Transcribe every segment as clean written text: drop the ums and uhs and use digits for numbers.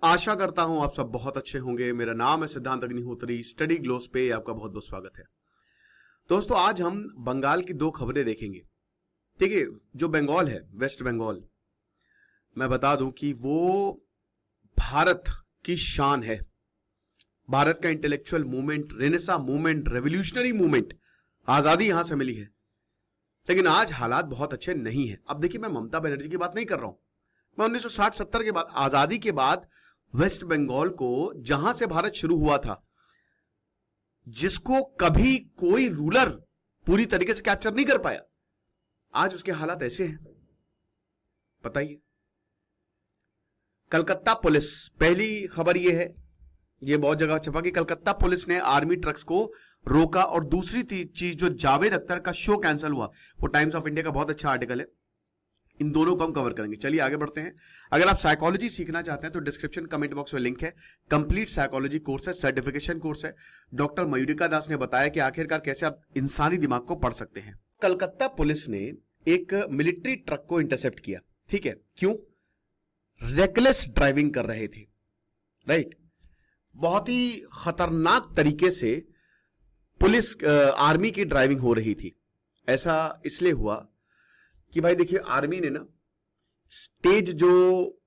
आशा करता हूं आप सब बहुत अच्छे होंगे। मेरा नाम है सिद्धांत अग्निहोत्री। स्टडी ग्लोस पे आपका बहुत बहुत स्वागत है। दोस्तों, आज हम बंगाल की दो खबरें देखेंगे। ठीक है, जो बंगाल है, वेस्ट बंगाल, मैं बता दूं कि वो भारत की शान है। भारत का intellectual movement, Renaissance movement, revolutionary movement, आजादी यहां से मिली है। लेकिन आज हालात बहुत अच्छे नहीं है। अब देखिए, मैं ममता बनर्जी की बात नहीं कर रहा हूं। मैं 1960-70 के बाद, आजादी के बाद वेस्ट बंगाल को, जहां से भारत शुरू हुआ था, जिसको कभी कोई रूलर पूरी तरीके से कैप्चर नहीं कर पाया, आज उसके हालात ऐसे हैं। बताइए। कलकत्ता पुलिस, पहली खबर यह है, यह बहुत जगह छपा कि कलकत्ता पुलिस ने आर्मी ट्रक्स को रोका। और दूसरी चीज, जो जावेद अख्तर का शो कैंसिल हुआ, वो टाइम्स ऑफ इंडिया का बहुत अच्छा आर्टिकल है। इन दोनों को हम कवर करेंगे। चलिए आगे बढ़ते हैं। अगर आप साइकोलॉजी सीखना चाहते हैं तो डिस्क्रिप्शन कमेंट बॉक्स में लिंक है। कंप्लीट साइकोलॉजी कोर्स है, सर्टिफिकेशन कोर्स है। डॉक्टर मयूरिका दास ने बताया कि आखिरकार कैसे आप इंसानी दिमाग को पढ़ सकते हैं। कलकत्ता पुलिस ने एक मिलिट्री ट्रक को इंटरसेप्ट किया। ठीक है, क्यों? रेकलेस ड्राइविंग कर रहे थे। राइट, बहुत ही खतरनाक तरीके से पुलिस आर्मी की ड्राइविंग हो रही थी। ऐसा इसलिए हुआ कि भाई देखिए, आर्मी ने ना स्टेज जो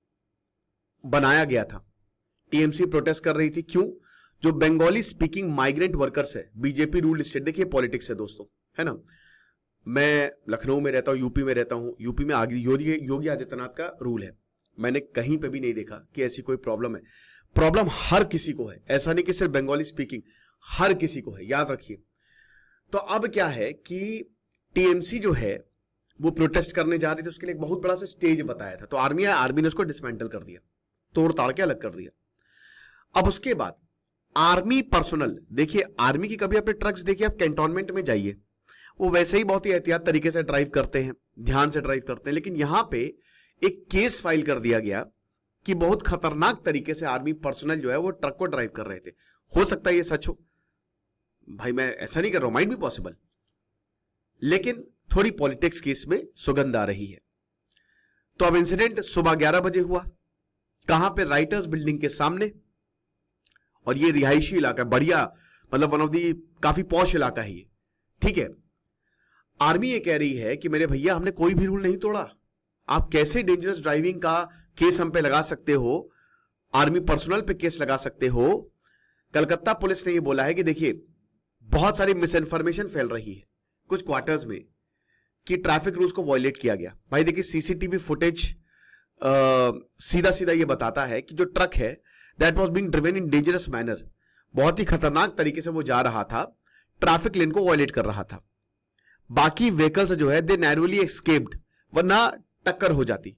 बनाया गया था, टीएमसी प्रोटेस्ट कर रही थी। क्यों? जो बंगाली स्पीकिंग माइग्रेंट वर्कर्स है, बीजेपी रूल स्टेट, देखिए पॉलिटिक्स है दोस्तों, है ना। मैं लखनऊ में रहता हूं, यूपी में रहता हूं। यूपी में योगी आदित्यनाथ का रूल है। मैंने कहीं पे भी नहीं देखा कि ऐसी कोई प्रॉब्लम है। प्रॉब्लम हर किसी को है, ऐसा नहीं कि सिर्फ बंगाली स्पीकिंग, हर किसी को है, याद रखिए। तो अब क्या है कि टीएमसी जो है वो प्रोटेस्ट करने जा रही थी, उसके लिए एक बहुत बड़ा सा स्टेज बताया था। तो आर्मी ने उसको डिसमेंटल कर दिया, तोड़ ताड़ के अलग कर दिया। अब उसके बाद आर्मी पर्सनल, देखिए आर्मी की कभी अपने ट्रक्स देखिए, आप कैंटोनमेंट में जाइए, वो वैसे ही बहुत ही एहतियात तरीके से ड्राइव करते हैं, ध्यान से ड्राइव करते हैं। लेकिन यहां पे एक केस फाइल कर दिया गया कि बहुत खतरनाक तरीके से आर्मी पर्सनल जो है वो ट्रक को ड्राइव कर रहे थे। हो सकता है ये सच हो, भाई मैं ऐसा नहीं कर रहा हूं, माइट बी पॉसिबल, लेकिन थोड़ी पॉलिटिक्स की इसमें सुगंध आ रही है। तो अब इंसिडेंट सुबह 11 बजे हुआ। कहां पे? राइटर्स बिल्डिंग के सामने। और ये रिहायशी इलाका, बढ़िया, मतलब वन ऑफ दी काफी पॉश इलाका है ये। ठीक है, आर्मी ये कह रही है कि मेरे भैया, हमने कोई भी रूल नहीं तोड़ा। आप कैसे डेंजरस ड्राइविंग का केस हम पे लगा सकते हो, आर्मी पर्सनल पे केस लगा सकते हो? कलकत्ता पुलिस ने ये बोला है कि देखिए, बहुत सारी मिस इन्फॉर्मेशन फैल रही है कुछ क्वार्टर्स में कि ट्रैफिक रूल्स को वायलेट किया गया। भाई देखिए, सीसीटीवी फुटेज सीधा सीधा ये बताता है कि जो ट्रक है, that was being driven in dangerous manner, बहुत ही खतरनाक तरीके से वो जा रहा था, ट्रैफिक लेन को वायलेट कर रहा था। बाकी व्हीकल्स जो है, दे नैरोली एस्केप्ड, वरना टक्कर हो जाती।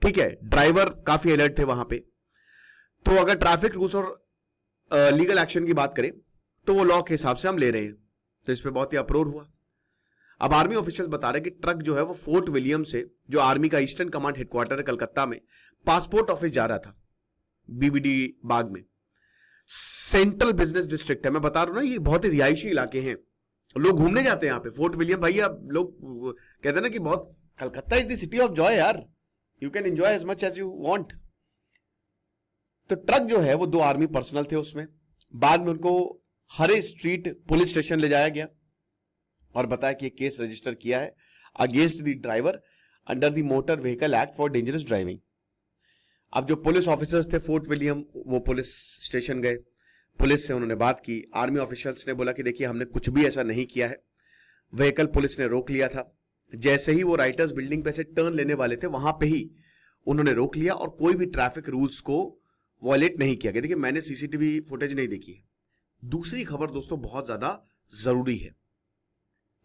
ठीक है, ड्राइवर काफी अलर्ट थे वहां पे। तो अगर ट्रैफिक रूल्स और लीगल एक्शन की बात करें तो वो लॉ के हिसाब से हम ले रहे हैं। तो इस पर बहुत ही अप्रोर हुआ। अब आर्मी ऑफिशियल बता रहे हैं कि ट्रक जो है वो फोर्ट विलियम से, जो आर्मी का ईस्टर्न कमांड हेडक्वार्टर है कलकत्ता में, पासपोर्ट ऑफिस जा रहा था, बीबीडी बाग में। सेंट्रल बिजनेस डिस्ट्रिक्ट है, मैं बता रहा हूं ना, ये बहुत ही रिहायशी इलाके हैं, लोग घूमने जाते हैं यहाँ पे। फोर्ट विलियम, भैया लोग कहते हैं ना कि बहुत, Calcutta is the city of joy यार, you can enjoy as much as you want. तो ट्रक जो है वो दो आर्मी पर्सनल थे उसमें। बाद में उनको हरे स्ट्रीट पुलिस स्टेशन ले जाया गया और बताया कि केस रजिस्टर किया है against the driver under the motor vehicle act for dangerous driving. अब जो पुलिस ऑफिसर्स थे फोर्ट विलियम, वो पुलिस स्टेशन गए, पुलिस से उन्होंने बात की। आर्मी ऑफिशियल्स ने बोला कि देखिए, हमने कुछ भी ऐसा नहीं किया है। व्हीकल पुलिस ने रोक लिया था। जैसे ही वो राइटर्स बिल्डिंग पे से टर्न लेने वाले थे, वहां पे ही उन्होंने रोक लिया और कोई भी ट्रैफिक रूल्स को वायलेट नहीं किया गया। देखिए, मैंने सीसीटीवी फुटेज नहीं देखी है। दूसरी खबर दोस्तों बहुत ज्यादा जरूरी है,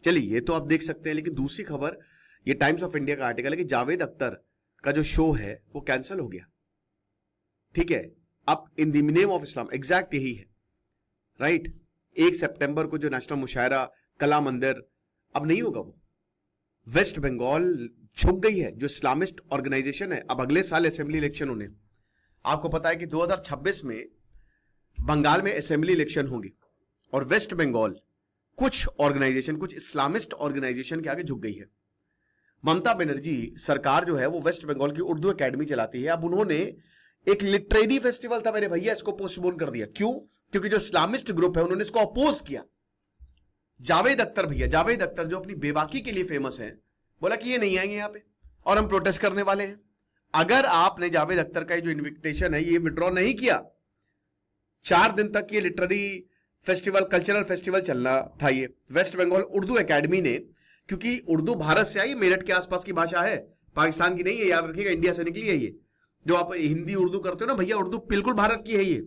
चलिए ये तो आप देख सकते हैं, लेकिन दूसरी खबर, ये टाइम्स ऑफ इंडिया का आर्टिकल है कि जावेद अख्तर का जो शो है वो कैंसिल हो गया। ठीक है, अब in the name of Islam, exact यही है। राइट, 1 सितंबर को जो नेशनल मुशायरा कला मंदिर, अब नहीं होगा वो। वेस्ट बंगाल झुक गई है, जो इस्लामिस्ट ऑर्गेनाइजेशन है। अब अगले साल असेंबली इलेक्शन होने, आपको पता है कि 2026 में बंगाल में असेंबली इलेक्शन होंगे, और वेस्ट बंगाल कुछ ऑर्गेनाइजेशन, कुछ इस्लामिस्ट ऑर्गेनाइजेशन के आगे झुक गई है। ममता बनर्जी सरकार जो है वो वेस्ट बंगाल की उर्दू एकेडमी चलाती है। अब उन्होंने एक लिटरेरी फेस्टिवल था मेरे भैया, इसको पोस्टपोन कर दिया। क्यों? क्योंकि जो इस्लामिस्ट ग्रुप है उन्होंने इसको अपोज किया। जावेद अख्तर भैया, जावेद अख्तर जो अपनी बेबाकी के लिए फेमस है, बोला कि ये नहीं आएंगे यहां पे और हम प्रोटेस्ट करने वाले हैं। अगर आपने जावेद अख्तर का जो इन्विटेशन है ये विड्रॉ नहीं किया, 4 दिन तक ये लिटरेरी फेस्टिवल, कल्चरल फेस्टिवल चलना था। ये वेस्ट बंगाल उर्दू एकेडमी ने, क्योंकि उर्दू भारत से आई, मेरठ के आसपास की भाषा है, पाकिस्तान की नहीं है, याद रखिएगा, इंडिया से निकली है ये। जो आप हिंदी उर्दू करते हो ना भैया, उर्दू बिल्कुल भारत की है ये।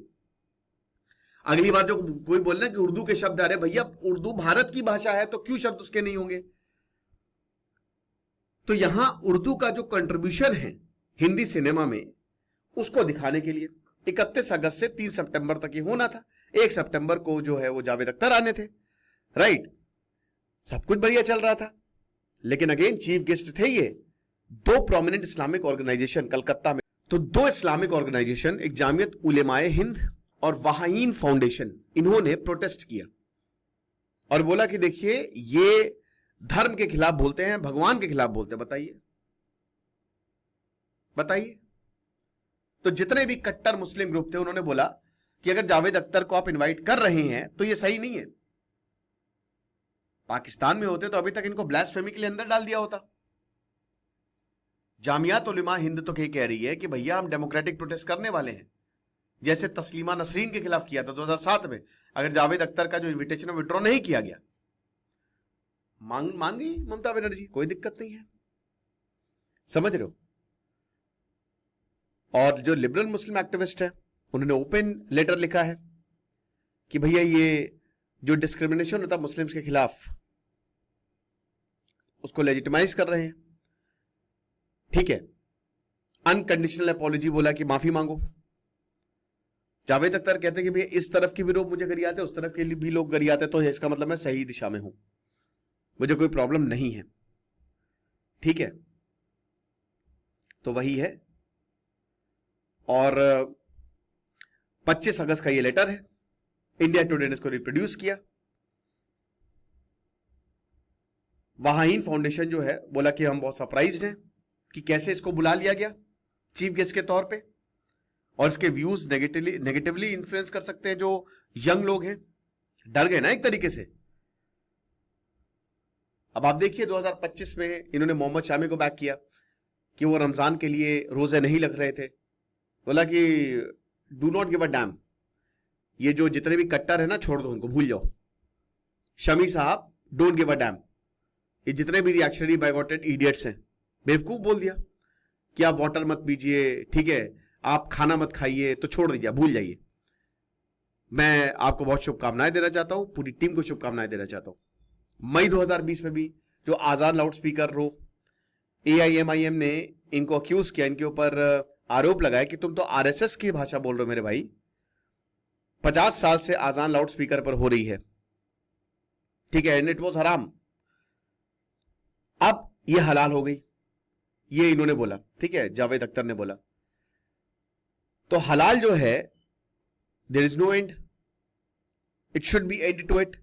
अगली बार जो कोई बोलना कि उर्दू के शब्द आ रहे, भैया उर्दू भारत की भाषा है तो क्यों शब्द उसके नहीं होंगे? तो यहां उर्दू का जो कंट्रीब्यूशन है हिंदी सिनेमा में, उसको दिखाने के लिए 31 अगस्त से 3 सितंबर तक ये होना था। 1 सितंबर को जो है वो जावेद अख्तर आने थे, राइट। सब कुछ बढ़िया चल रहा था, लेकिन अगेन चीफ गेस्ट थे ये 2 प्रोमिनेंट इस्लामिक ऑर्गेनाइजेशन कलकत्ता में। तो 2 इस्लामिक ऑर्गेनाइजेशन, एक जामियत उलेमाए हिंद और वहाईन फाउंडेशन, इन्होंने प्रोटेस्ट किया और बोला कि देखिए ये धर्म के खिलाफ बोलते हैं, भगवान के खिलाफ बोलते हैं। बताइए बताइए। तो जितने भी कट्टर मुस्लिम ग्रुप थे उन्होंने बोला कि अगर जावेद अख्तर को आप इनवाइट कर रहे हैं तो ये सही नहीं है। पाकिस्तान में होते तो अभी तक इनको ब्लास्फेमी के लिए अंदर डाल दिया होता। जामियात उलेमा हिंद तो कह रही है कि भैया हम डेमोक्रेटिक प्रोटेस्ट करने वाले हैं, जैसे तस्लीमा नसरीन के खिलाफ किया था 2007 में। अगर जावेद अख्तर का जो इन्विटेशन है विड्रॉ नहीं किया गया, मान गई ममता बनर्जी, कोई दिक्कत नहीं है, समझ रहे हो। और जो लिबरल मुस्लिम एक्टिविस्ट है उन्होंने ओपन लेटर लिखा है कि भैया ये जो डिस्क्रिमिनेशन होता है मुस्लिम्स के खिलाफ, उसको लेजिटिमाइज कर रहे हैं। ठीक है, अनकंडीशनल अपॉलॉजी बोला कि माफी मांगो। जावेद अख्तर कहते हैं कि भैया इस तरफ के भी लोग मुझे गरियाते, उस तरफ के भी लोग गरियाते, तो इसका मतलब मैं सही दिशा में हूं, मुझे कोई प्रॉब्लम नहीं है। ठीक है, तो वही है। और 25 अगस्त का ये लेटर है, इंडिया टुडे ने इसको रिप्रोड्यूस किया। वहाईन फाउंडेशन जो है बोला कि हम बहुत सरप्राइज्ड हैं कि कैसे इसको बुला लिया गया चीफ गेस्ट के तौर पे, और इसके व्यूज नेगेटिवली इन्फ्लुएंस कर सकते हैं जो यंग लोग हैं। डर गए ना एक तरीके से। अब आप देखिए 2025 में इन्होंने मोहम्मद शामी को बैक किया कि वो रमजान के लिए रोजे नहीं लग रहे थे। बोला कि do not give a dam, ये जो जितने भी कट्टर है ना छोड़ दो उनको, भूल जाओ। शमी साहब डोंट गिव अ डैम, ये जितने भी रिएक्शनरी बाइगॉटेड इडियट्स हैं, बेवकूफ बोल दिया कि आप वाटर मत पीजिए, ठीक है, आप खाना मत खाइए, तो छोड़ दीजिए, भूल जाइए। मैं आपको बहुत शुभकामनाएं देना चाहता हूं, पूरी टीम को शुभकामनाएं देना चाहता हूं। मई 2020 में भी जो आजाद लाउड स्पीकर रो AIMIM ने इनको अक्यूज किया, इनके ऊपर आरोप लगाया कि तुम तो RSS की भाषा बोल रहे हो मेरे भाई। 50 साल से आजान लाउड स्पीकर पर हो रही है, ठीक है, एंड इट वाज हराम। अब ये हलाल हो गई, ये इन्होंने बोला, ठीक है, जावेद अख्तर ने बोला। तो हलाल जो है, there is no end, it should be and to it.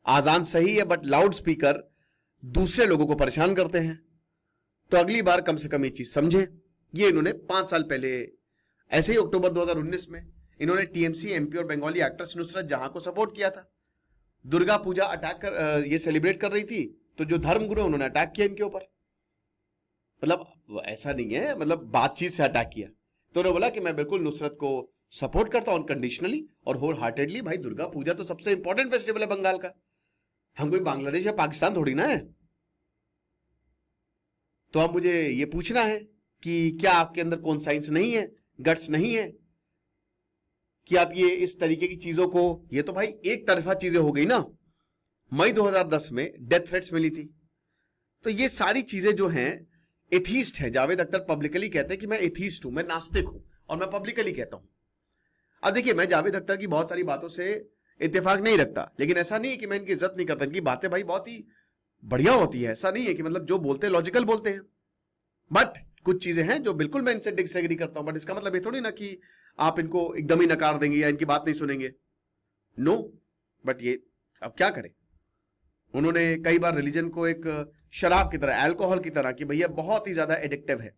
आजान सही है, बट लाउड स्पीकर दूसरे लोगों को परेशान करते हैं, तो अगली बार कम से कम ये चीज समझे। ये इन्होंने 5 साल पहले, ऐसे ही अक्टूबर 2019 में इन्होंने TMC MP और बंगाली एक्ट्रेस नुसरत जहां को सपोर्ट किया था। दुर्गा पूजा अटैक कर ये सेलिब्रेट कर रही थी, तो जो धर्मगुरु उन्होंने अटैक किया इनके ऊपर। मतलब ऐसा नहीं है, मतलब बातचीत से अटैक किया। तो उन्होंने बोला कि मैं बिल्कुल नुसरत को सपोर्ट करता हूं अनकंडीशनली और होल हार्टेडली। भाई दुर्गा पूजा तो सबसे इंपॉर्टेंट फेस्टिवल है बंगाल का, हम कोई बांग्लादेश या पाकिस्तान थोड़ी ना है। तो अब मुझे ये पूछना है कि क्या आपके अंदर कॉन्साइंस नहीं है, गट्स नहीं है कि आप ये इस तरीके की चीजों को, ये तो भाई एक तरफा चीजें हो गई ना। मई 2010 में डेथ थ्रेट्स मिली थी, तो ये सारी चीजें जो हैं, एथीस्ट है जावेद अख्तर, पब्लिकली कहते हैं कि मैं एथीस्ट हूं, मैं नास्तिक हूं, और मैं पब्लिकली कहता हूं। अब देखिए, मैं जावेद अख्तर की बहुत सारी बातों से इत्तेफाक नहीं रखता, लेकिन ऐसा नहीं है कि मैं इनकी इज्जत नहीं करता, इनकी बातें भाई बहुत ही बढ़िया होती है। ऐसा नहीं है कि मतलब जो बोलते हैं लॉजिकल बोलते हैं, बट कुछ चीजें हैं जो बिल्कुल मैं इनसे डिसएग्री करता हूं। बट इसका मतलब ये थोड़ी ना कि आप इनको एकदम ही नकार देंगे या इनकी बात नहीं सुनेंगे, नो। बट ये अब क्या करें, उन्होंने कई बार रिलीजन को एक शराब की तरह, अल्कोहल की तरह, कि भैया बहुत ही ज्यादा एडिक्टिव है,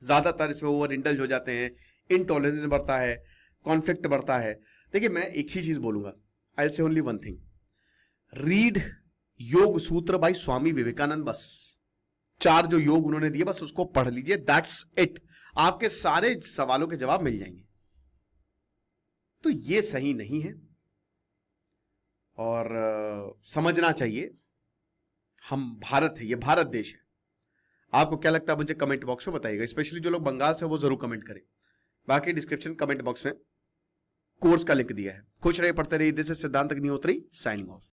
ज्यादातर इसमें ओवर इंडल्ज हो जाते हैं, इनटॉलरेंस बढ़ता है, कॉन्फ्लिक्ट बढ़ता है। देखिए मैं एक ही चीज बोलूंगा, I will say only one thing, read योग सूत्र बाय स्वामी विवेकानंद। बस 4 जो योग उन्होंने दिए बस उसको पढ़ लीजिए, दैट्स इट, आपके सारे सवालों के जवाब मिल जाएंगे। तो ये सही नहीं है और समझना चाहिए, हम भारत है, ये भारत देश है। आपको क्या लगता है मुझे कमेंट बॉक्स में बताइएगा, स्पेशली जो लोग बंगाल से वो जरूर कमेंट करें। बाकी डिस्क्रिप्शन कमेंट बॉक्स में कोर्स का लिंक दिया है। खुश रहिए, पढ़ते रहिए। दिस इज सिद्धांत अग्निहोत्री साइनिंग ऑफ।